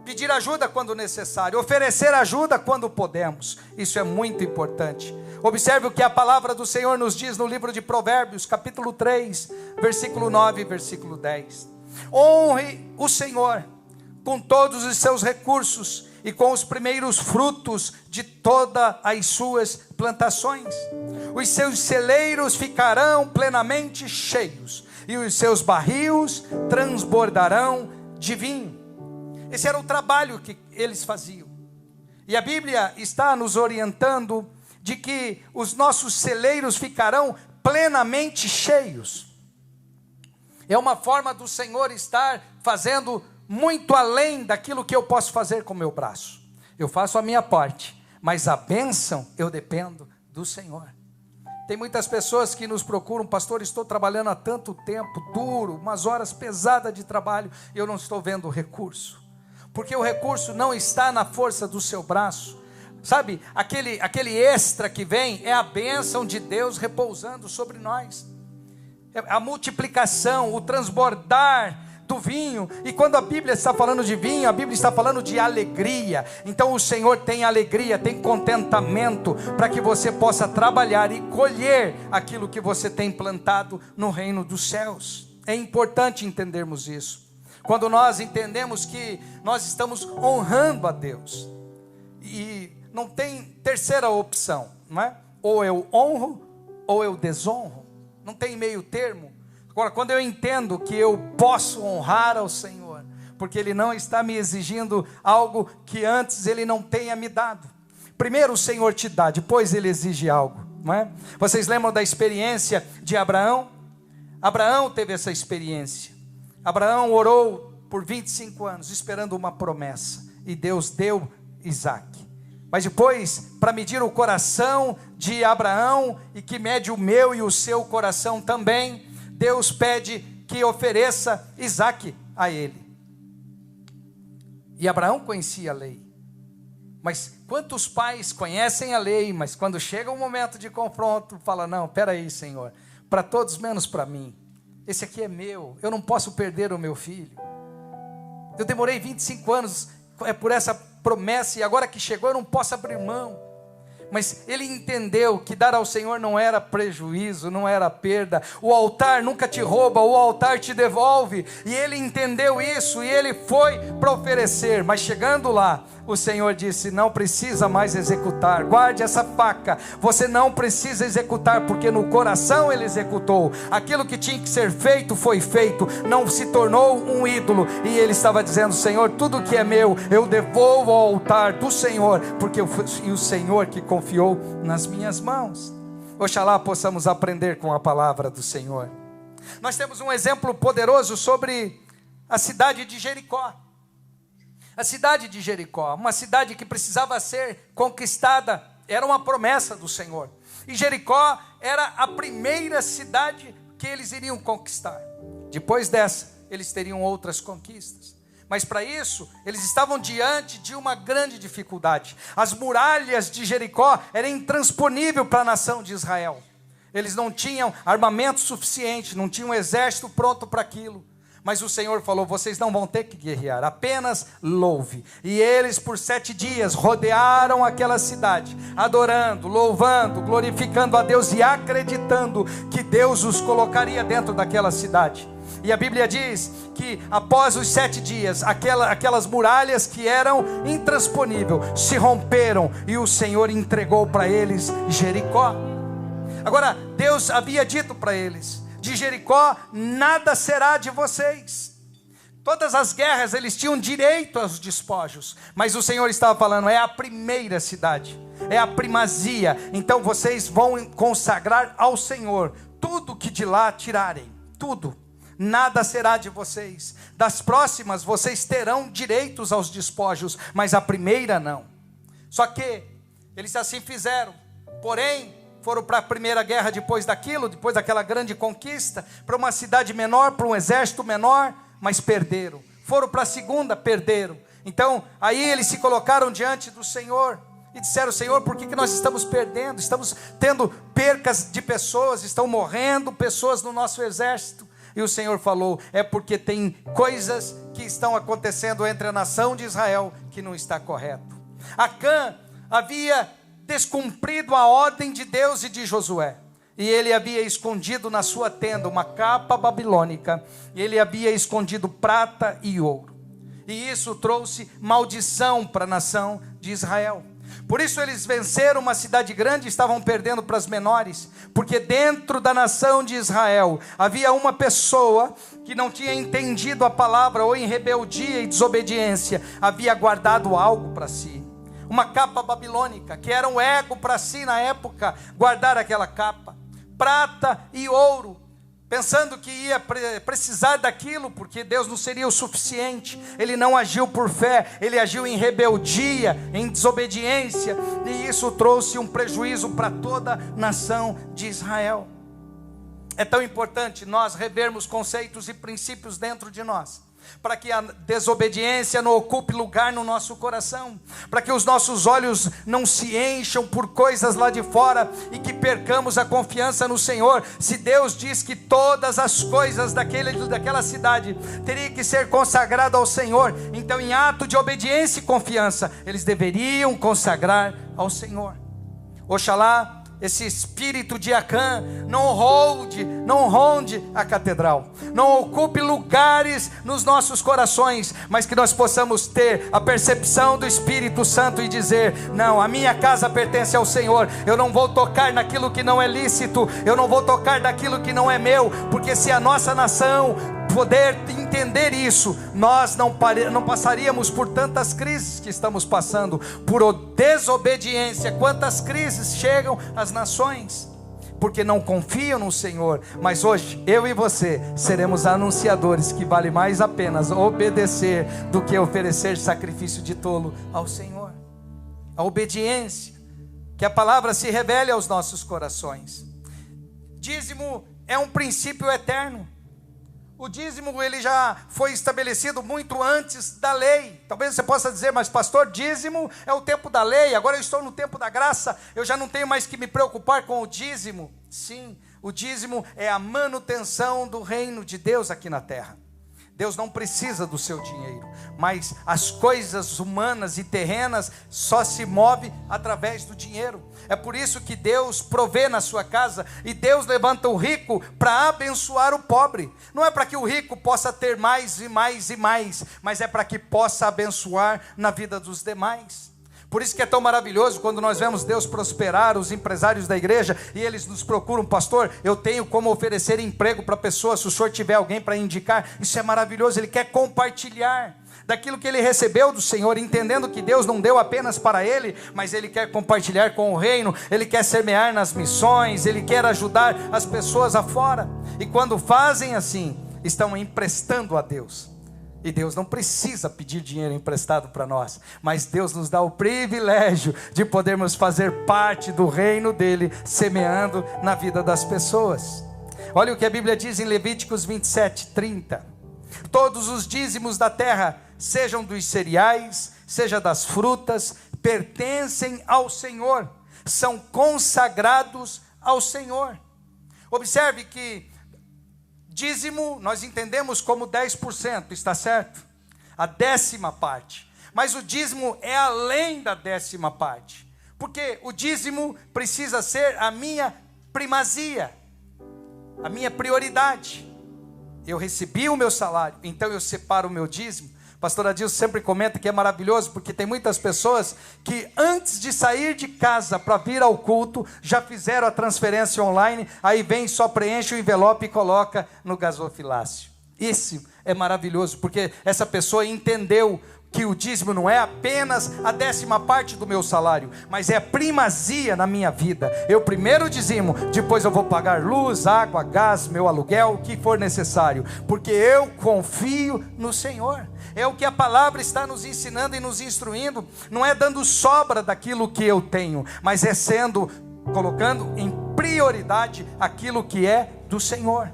pedir ajuda quando necessário, oferecer ajuda quando podemos. Isso é muito importante. Observe o que a palavra do Senhor nos diz no livro de Provérbios, capítulo 3, versículo 9 e versículo 10. Honre o Senhor com todos os seus recursos e com os primeiros frutos de todas as suas plantações. Os seus celeiros ficarão plenamente cheios e os seus barris transbordarão de vinho. Esse era o trabalho que eles faziam. E a Bíblia está nos orientando de que os nossos celeiros ficarão plenamente cheios. É uma forma do Senhor estar fazendo muito além daquilo que eu posso fazer com o meu braço. Eu faço a minha parte, mas a bênção eu dependo do Senhor. Tem muitas pessoas que nos procuram: pastor, estou trabalhando há tanto tempo, duro, umas horas pesadas de trabalho, e eu não estou vendo o recurso. Porque o recurso não está na força do seu braço. Sabe, aquele extra que vem é a bênção de Deus repousando sobre nós. A multiplicação, o transbordar do vinho. E quando a Bíblia está falando de vinho, a Bíblia está falando de alegria. Então o Senhor tem alegria, tem contentamento, para que você possa trabalhar e colher aquilo que você tem plantado no reino dos céus. É importante entendermos isso. Quando nós entendemos que nós estamos honrando a Deus, e não tem terceira opção, não é? Ou eu honro ou eu desonro, não tem meio termo. Agora, quando eu entendo que eu posso honrar ao Senhor, porque Ele não está me exigindo algo que antes Ele não tenha me dado. Primeiro o Senhor te dá, depois Ele exige algo, não é? Vocês lembram da experiência de Abraão? Abraão teve essa experiência. Abraão orou por 25 anos, esperando uma promessa, e Deus deu Isaque. Mas depois, para medir o coração de Abraão, e que mede o meu e o seu coração também, Deus pede que ofereça Isaque a ele. E Abraão conhecia a lei. Mas quantos pais conhecem a lei, mas quando chega um momento de confronto, fala: não, espera aí, Senhor, para todos menos para mim. Esse aqui é meu, eu não posso perder o meu filho. Eu demorei 25 anos por essa promessa, e agora que chegou eu não posso abrir mão. Mas ele entendeu que dar ao Senhor não era prejuízo, não era perda. O altar nunca te rouba, o altar te devolve. E ele entendeu isso, e ele foi para oferecer. Mas chegando lá, o Senhor disse: não precisa mais executar, guarde essa faca, você não precisa executar, porque no coração ele executou. Aquilo que tinha que ser feito foi feito, não se tornou um ídolo. E ele estava dizendo: Senhor, tudo que é meu, eu devolvo ao altar do Senhor, porque foi o Senhor que confiou nas minhas mãos. Oxalá possamos aprender com a palavra do Senhor. Nós temos um exemplo poderoso sobre a cidade de Jericó. A cidade de Jericó, uma cidade que precisava ser conquistada, era uma promessa do Senhor. E Jericó era a primeira cidade que eles iriam conquistar. Depois dessa, eles teriam outras conquistas. Mas para isso, eles estavam diante de uma grande dificuldade. As muralhas de Jericó eram intransponíveis para a nação de Israel. Eles não tinham armamento suficiente, não tinham um exército pronto para aquilo. Mas o Senhor falou: vocês não vão ter que guerrear, apenas louve. E eles por 7 dias rodearam aquela cidade, adorando, louvando, glorificando a Deus e acreditando que Deus os colocaria dentro daquela cidade. E a Bíblia diz que após os 7 dias, aquelas muralhas que eram intransponíveis se romperam e o Senhor entregou para eles Jericó. Agora, Deus havia dito para eles: de Jericó nada será de vocês. Todas as guerras eles tinham direito aos despojos, mas o Senhor estava falando: é a primeira cidade, é a primazia, então vocês vão consagrar ao Senhor tudo que de lá tirarem, tudo, nada será de vocês. Das próximas vocês terão direitos aos despojos, mas a primeira não. Só que eles assim fizeram, porém foram para a primeira guerra depois daquela grande conquista, para uma cidade menor, para um exército menor, mas perderam. Foram para a segunda, perderam. Então aí eles se colocaram diante do Senhor e disseram: Senhor, por que nós estamos perdendo? Estamos tendo percas de pessoas, estão morrendo pessoas no nosso exército. E o Senhor falou: é porque tem coisas que estão acontecendo entre a nação de Israel que não está correto. Acã havia descumprido a ordem de Deus e de Josué, e ele havia escondido na sua tenda uma capa babilônica, e ele havia escondido prata e ouro, e isso trouxe maldição para a nação de Israel. Por isso eles venceram uma cidade grande e estavam perdendo para as menores, porque dentro da nação de Israel havia uma pessoa que não tinha entendido a palavra, ou em rebeldia e desobediência havia guardado algo para si, uma capa babilônica, que era um ego para si na época, guardar aquela capa, prata e ouro, pensando que ia precisar daquilo, porque Deus não seria o suficiente. Ele não agiu por fé, ele agiu em rebeldia, em desobediência, e isso trouxe um prejuízo para toda a nação de Israel. É tão importante nós revermos conceitos e princípios dentro de nós, para que a desobediência não ocupe lugar no nosso coração, para que os nossos olhos não se encham por coisas lá de fora e que percamos a confiança no Senhor. Se Deus diz que todas as coisas daquela cidade teriam que ser consagradas ao Senhor, então em ato de obediência e confiança eles deveriam consagrar ao Senhor. Oxalá esse espírito de Acã não ronde a catedral, não ocupe lugares nos nossos corações, mas que nós possamos ter a percepção do Espírito Santo e dizer: não, a minha casa pertence ao Senhor, eu não vou tocar naquilo que não é lícito, eu não vou tocar naquilo que não é meu, porque se a nossa nação poder entender isso, nós não passaríamos por tantas crises que estamos passando, por desobediência. Quantas crises chegam às nações, porque não confiam no Senhor. Mas hoje, eu e você seremos anunciadores que vale mais a pena obedecer do que oferecer sacrifício de tolo ao Senhor. A obediência, que a palavra se revele aos nossos corações. Dízimo é um princípio eterno. O dízimo ele já foi estabelecido muito antes da lei. Talvez você possa dizer: mas pastor, dízimo é o tempo da lei, agora eu estou no tempo da graça, eu já não tenho mais que me preocupar com o dízimo. Sim, o dízimo é a manutenção do reino de Deus aqui na terra. Deus não precisa do seu dinheiro, mas as coisas humanas e terrenas só se movem através do dinheiro. É por isso que Deus provê na sua casa, e Deus levanta o rico para abençoar o pobre. Não é para que o rico possa ter mais e mais e mais, mas é para que possa abençoar na vida dos demais. Por isso que é tão maravilhoso quando nós vemos Deus prosperar os empresários da igreja, e eles nos procuram: pastor, eu tenho como oferecer emprego para pessoas, se o senhor tiver alguém para indicar. Isso é maravilhoso. Ele quer compartilhar daquilo que ele recebeu do Senhor, entendendo que Deus não deu apenas para ele, mas ele quer compartilhar com o reino, ele quer semear nas missões, ele quer ajudar as pessoas afora. E quando fazem assim, estão emprestando a Deus. E Deus não precisa pedir dinheiro emprestado para nós, mas Deus nos dá o privilégio de podermos fazer parte do reino dele, semeando na vida das pessoas. Olha o que a Bíblia diz em Levíticos 27:30. Todos os dízimos da terra, sejam dos cereais, seja das frutas, pertencem ao Senhor, são consagrados ao Senhor. Observe que dízimo nós entendemos como 10%, está certo? A 10ª parte. Mas o dízimo é além da 10ª parte. Porque o dízimo precisa ser a minha primazia, a minha prioridade. Eu recebi o meu salário, então eu separo o meu dízimo. Pastor Adilson sempre comenta que é maravilhoso, porque tem muitas pessoas que antes de sair de casa para vir ao culto, já fizeram a transferência online, aí vem, só preenche o envelope e coloca no gasofilácio. Isso é maravilhoso, porque essa pessoa entendeu que o dízimo não é apenas a 10ª parte do meu salário, mas é a primazia na minha vida. Eu primeiro dizimo, depois eu vou pagar luz, água, gás, meu aluguel, o que for necessário, porque eu confio no Senhor. É o que a palavra está nos ensinando e nos instruindo. Não é dando sobra daquilo que eu tenho, mas é colocando em prioridade aquilo que é do Senhor.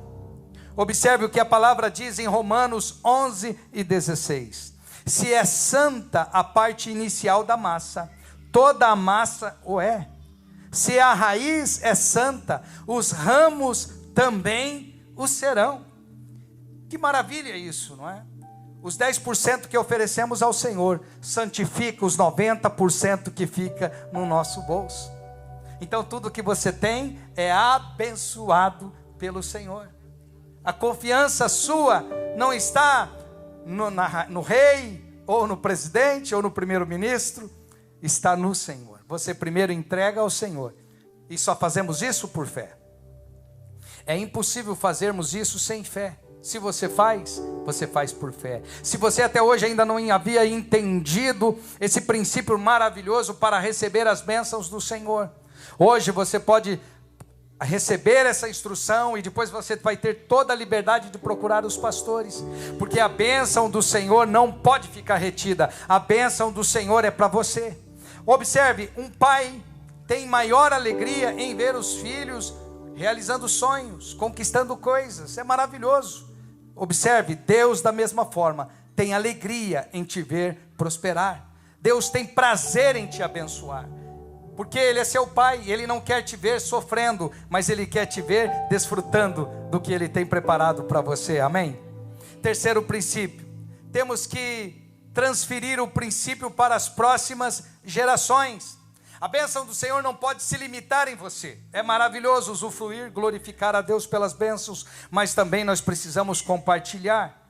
Observe o que a palavra diz em Romanos 11:16. Se é santa a parte inicial da massa, toda a massa o é. Se a raiz é santa, os ramos também o serão. Que maravilha isso, não é? Os 10% que oferecemos ao Senhor santifica os 90% que fica no nosso bolso. Então tudo que você tem é abençoado pelo Senhor. A confiança sua não está no rei, ou no presidente, ou no primeiro-ministro, está no Senhor. Você primeiro entrega ao Senhor, e só fazemos isso por fé. É impossível fazermos isso sem fé. Se você faz por fé. Se você até hoje ainda não havia entendido esse princípio maravilhoso para receber as bênçãos do Senhor, hoje você pode receber essa instrução, e depois você vai ter toda a liberdade de procurar os pastores, porque a bênção do Senhor não pode ficar retida. A bênção do Senhor é para você. Observe, um pai tem maior alegria em ver os filhos realizando sonhos, conquistando coisas. É maravilhoso. Observe, Deus da mesma forma tem alegria em te ver prosperar. Deus tem prazer em te abençoar, porque Ele é seu Pai. Ele não quer te ver sofrendo, mas Ele quer te ver desfrutando do que Ele tem preparado para você, amém? Terceiro princípio, temos que transferir o princípio para as próximas gerações. A bênção do Senhor não pode se limitar em você. É maravilhoso usufruir, glorificar a Deus pelas bênçãos, mas também nós precisamos compartilhar.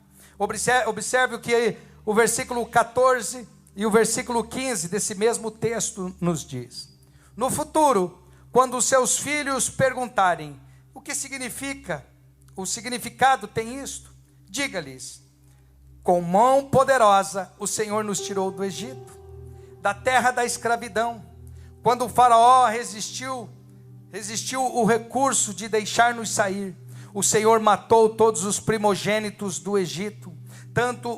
Observe o que o versículo 14 e o versículo 15 desse mesmo texto nos diz. No futuro, quando os seus filhos perguntarem o que significa, o significado tem isto, diga-lhes: com mão poderosa o Senhor nos tirou do Egito, da terra da escravidão. Quando o faraó resistiu o recurso de deixar-nos sair, o Senhor matou todos os primogênitos do Egito, tanto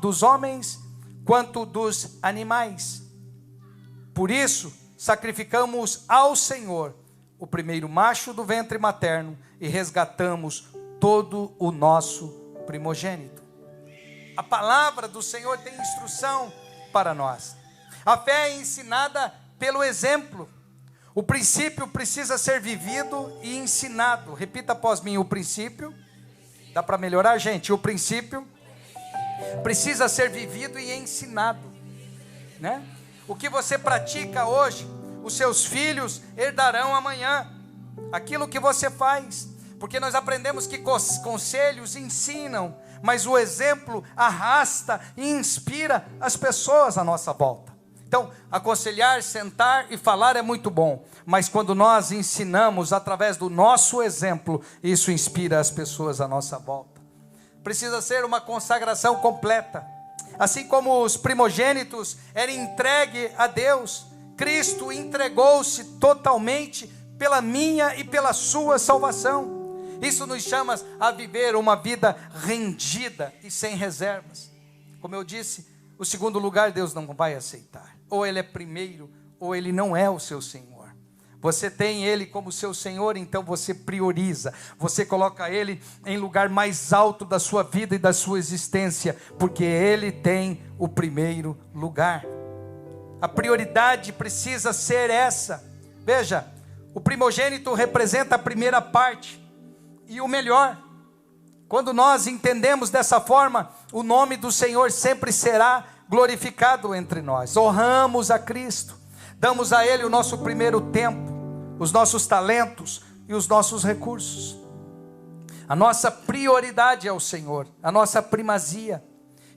dos homens quanto dos animais. Por isso, sacrificamos ao Senhor o primeiro macho do ventre materno e resgatamos todo o nosso primogênito. A palavra do Senhor tem instrução para nós. A fé é ensinada pelo exemplo. O princípio precisa ser vivido e ensinado. Repita após mim: o princípio, dá para melhorar, gente? O princípio precisa ser vivido e ensinado, né? O que você pratica hoje, os seus filhos herdarão amanhã. Aquilo que você faz, porque nós aprendemos que conselhos ensinam, mas o exemplo arrasta e inspira as pessoas à nossa volta. Então, aconselhar, sentar e falar é muito bom, mas quando nós ensinamos através do nosso exemplo, isso inspira as pessoas à nossa volta. Precisa ser uma consagração completa. Assim como os primogênitos eram entregues a Deus, Cristo entregou-se totalmente pela minha e pela sua salvação. Isso nos chama a viver uma vida rendida e sem reservas. Como eu disse, o segundo lugar Deus não vai aceitar. Ou Ele é primeiro, ou Ele não é o seu Senhor. Você tem Ele como seu Senhor, então você prioriza. Você coloca Ele em lugar mais alto da sua vida e da sua existência, porque Ele tem o primeiro lugar. A prioridade precisa ser essa. Veja, o primogênito representa a primeira parte e o melhor. Quando nós entendemos dessa forma, o nome do Senhor sempre será glorificado entre nós. Honramos a Cristo, damos a Ele o nosso primeiro tempo, os nossos talentos e os nossos recursos. A nossa prioridade é o Senhor, a nossa primazia.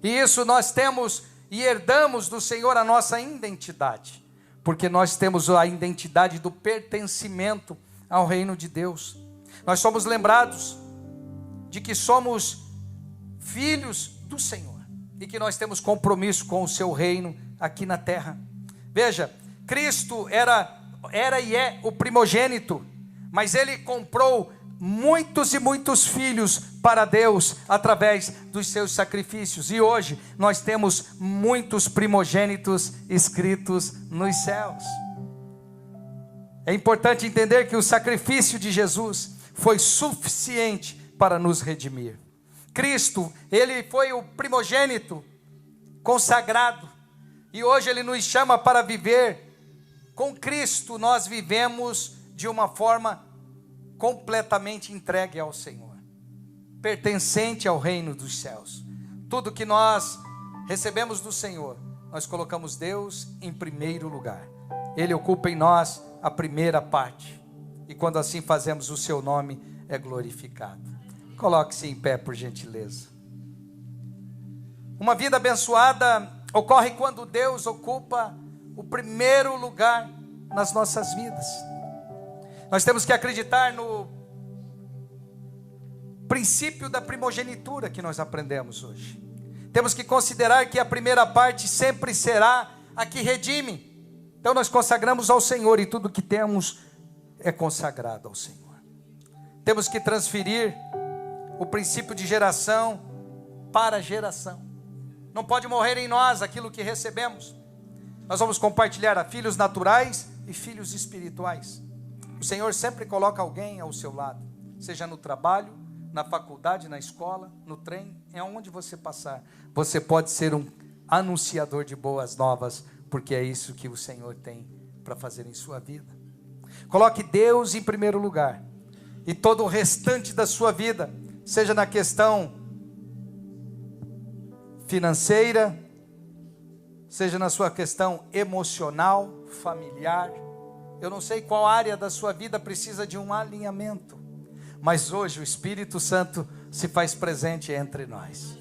E isso nós temos e herdamos do Senhor a nossa identidade, porque nós temos a identidade do pertencimento ao reino de Deus. Nós somos lembrados de que somos filhos do Senhor e que nós temos compromisso com o seu reino aqui na terra. Veja, Cristo era e é o primogênito, mas Ele comprou muitos e muitos filhos para Deus através dos seus sacrifícios, e hoje nós temos muitos primogênitos escritos nos céus. É importante entender que o sacrifício de Jesus foi suficiente para nos redimir. Cristo, Ele foi o primogênito consagrado, e hoje Ele nos chama para viver com Cristo. Nós vivemos de uma forma completamente entregue ao Senhor, pertencente ao reino dos céus. Tudo que nós recebemos do Senhor, nós colocamos Deus em primeiro lugar. Ele ocupa em nós a primeira parte, e quando assim fazemos, o seu nome é glorificado. Coloque-se em pé, por gentileza. Uma vida abençoada ocorre quando Deus ocupa o primeiro lugar nas nossas vidas. Nós temos que acreditar no princípio da primogenitura que nós aprendemos hoje. Temos que considerar que a primeira parte sempre será a que redime. Então nós consagramos ao Senhor, e tudo que temos é consagrado ao Senhor. Temos que transferir o princípio de geração para geração. Não pode morrer em nós aquilo que recebemos. Nós vamos compartilhar a filhos naturais e filhos espirituais. O Senhor sempre coloca alguém ao seu lado, seja no trabalho, na faculdade, na escola, no trem, é onde você passar. Você pode ser um anunciador de boas novas, porque é isso que o Senhor tem para fazer em sua vida. Coloque Deus em primeiro lugar, e todo o restante da sua vida, seja na questão financeira, seja na sua questão emocional, familiar. Eu não sei qual área da sua vida precisa de um alinhamento, mas hoje o Espírito Santo se faz presente entre nós.